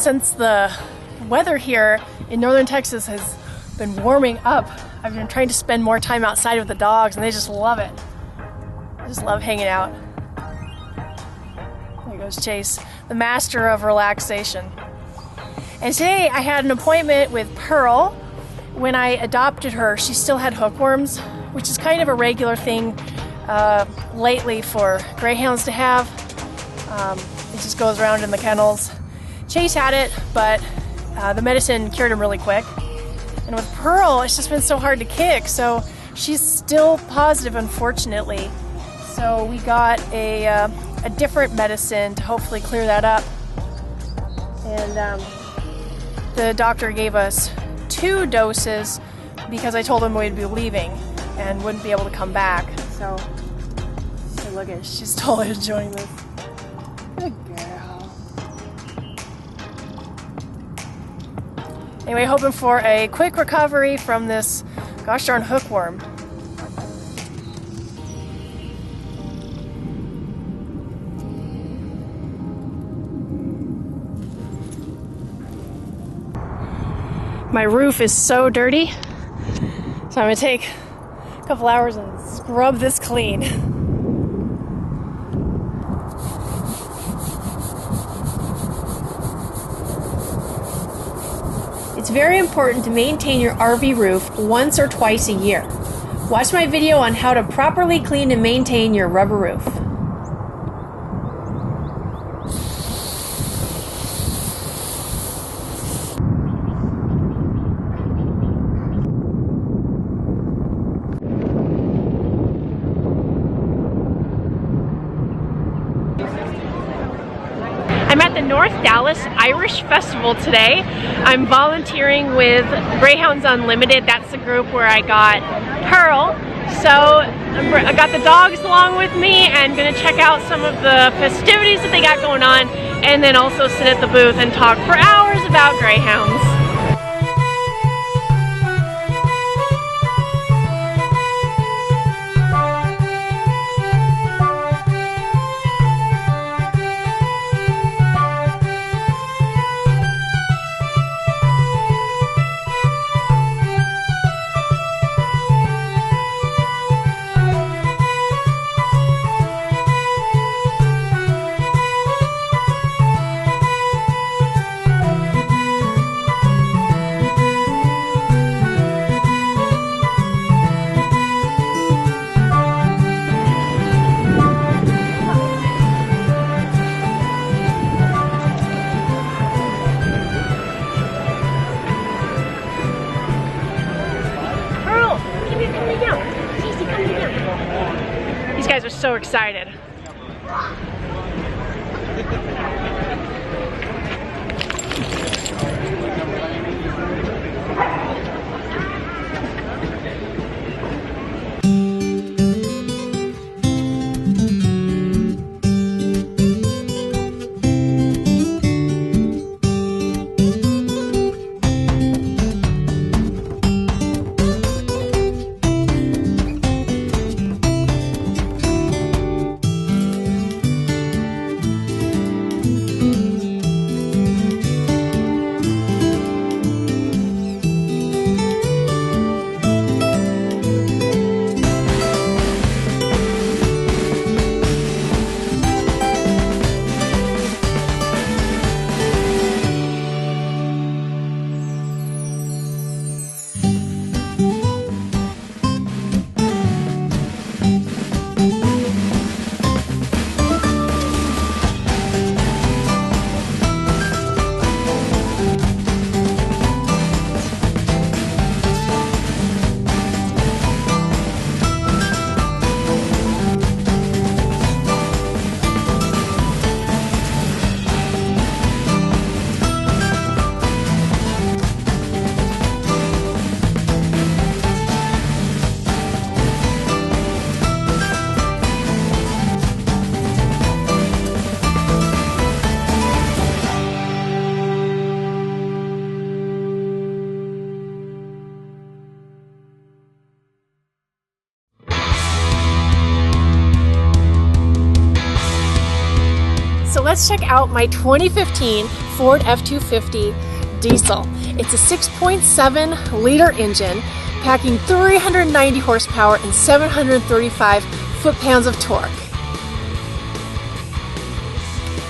since the weather here in northern Texas has been warming up, I've been trying to spend more time outside with the dogs, and they just love it. I just love hanging out. There goes Chase, the master of relaxation. And today I had an appointment with Pearl. When I adopted her, she still had hookworms, which is kind of a regular thing lately for greyhounds to have. It just goes around in the kennels. Chase had it, but the medicine cured him really quick. And with Pearl, it's just been so hard to kick, so she's still positive, unfortunately. So we got a different medicine to hopefully clear that up. And the doctor gave us 2 doses because I told him we'd be leaving and wouldn't be able to come back. So, hey, look at her. She's totally enjoying this. Good girl. Anyway, hoping for a quick recovery from this gosh darn hookworm. My roof is so dirty, so I'm going to take a couple hours and scrub this clean. It's very important to maintain your RV roof once or twice a year. Watch my video on how to properly clean and maintain your rubber roof. I'm at the North Dallas Irish Festival today. I'm volunteering with Greyhounds Unlimited. That's the group where I got Pearl. So I got the dogs along with me and gonna check out some of the festivities that they got going on, and then also sit at the booth and talk for hours about greyhounds. These guys are so excited. So let's check out my 2015 Ford F-250 diesel. It's a 6.7 liter engine packing 390 horsepower and 735 foot-pounds of torque.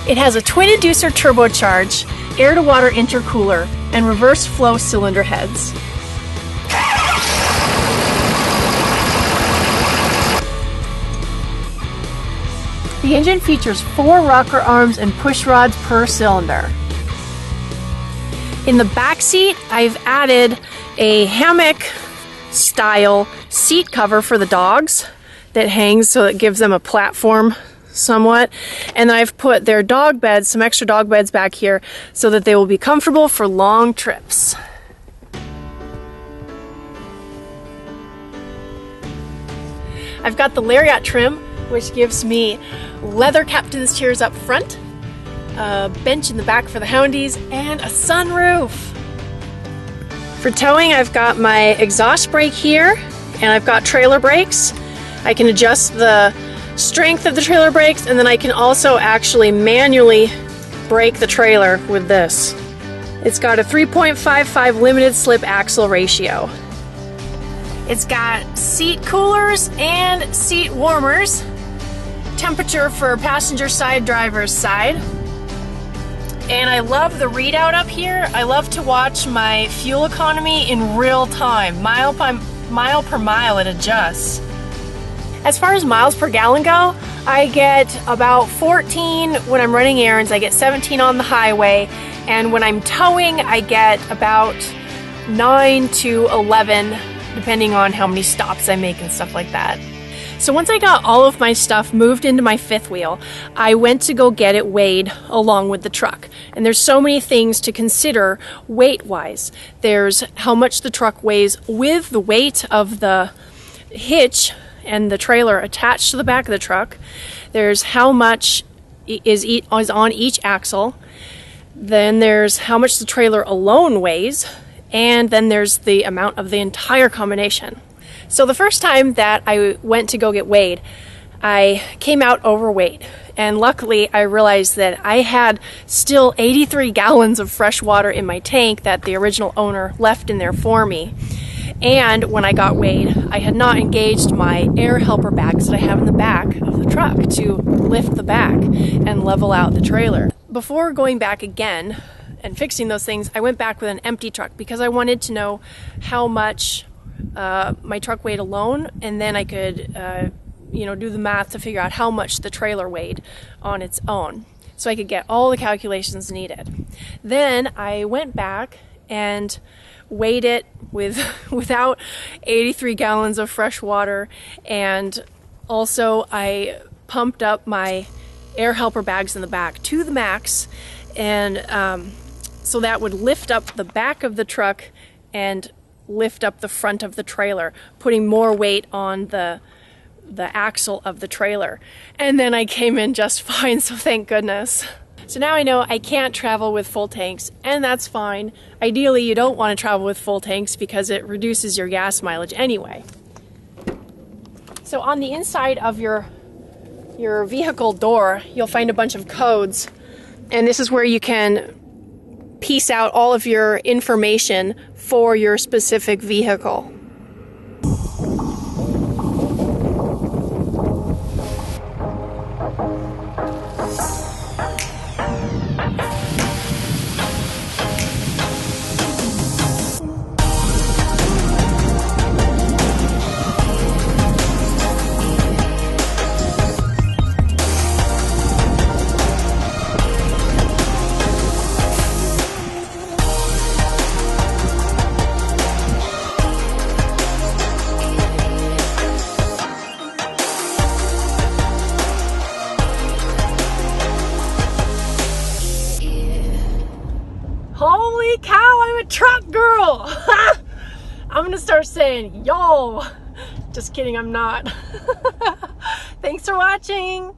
It has a twin-inducer turbocharge, air-to-water intercooler, and reverse flow cylinder heads. The engine features 4 rocker arms and push rods per cylinder. In the back seat, I've added a hammock style seat cover for the dogs that hangs so it gives them a platform somewhat. And then I've put their dog beds, some extra dog beds back here so that they will be comfortable for long trips. I've got the lariat trim, which gives me leather captain's chairs up front, a bench in the back for the houndies, and a sunroof. For towing, I've got my exhaust brake here, and I've got trailer brakes. I can adjust the strength of the trailer brakes, and then I can also actually manually brake the trailer with this. It's got a 3.55 limited slip axle ratio. It's got seat coolers and seat warmers, temperature for passenger side, driver's side. And I love the readout up here. I love to watch my fuel economy in real time. Mile per mile it adjusts. As far as miles per gallon go, I get about 14 when I'm running errands. I get 17 on the highway. And when I'm towing, I get about 9 to 11, depending on how many stops I make and stuff like that. So once I got all of my stuff moved into my fifth wheel, I went to go get it weighed along with the truck. And there's so many things to consider weight-wise. There's how much the truck weighs with the weight of the hitch and the trailer attached to the back of the truck. There's how much is on each axle. Then there's how much the trailer alone weighs. And then there's the amount of the entire combination. So the first time that I went to go get weighed, I came out overweight. And luckily, I realized that I had still 83 gallons of fresh water in my tank that the original owner left in there for me. And when I got weighed, I had not engaged my air helper bags that I have in the back of the truck to lift the back and level out the trailer. Before going back again and fixing those things, I went back with an empty truck because I wanted to know how much my truck weighed alone, and then I could do the math to figure out how much the trailer weighed on its own, so I could get all the calculations needed. Then I went back and weighed it without 83 gallons of fresh water, and also I pumped up my air helper bags in the back to the max, and so that would lift up the back of the truck and lift up the front of the trailer, putting more weight on the axle of the trailer. And then I came in just fine, so thank goodness. So now I know I can't travel with full tanks, and that's fine. Ideally, you don't want to travel with full tanks because it reduces your gas mileage anyway. So on the inside of your vehicle door, you'll find a bunch of codes, and this is where you can piece out all of your information for your specific vehicle. Holy cow, I'm a truck girl! I'm gonna start saying, yo! Just kidding, I'm not. Thanks for watching!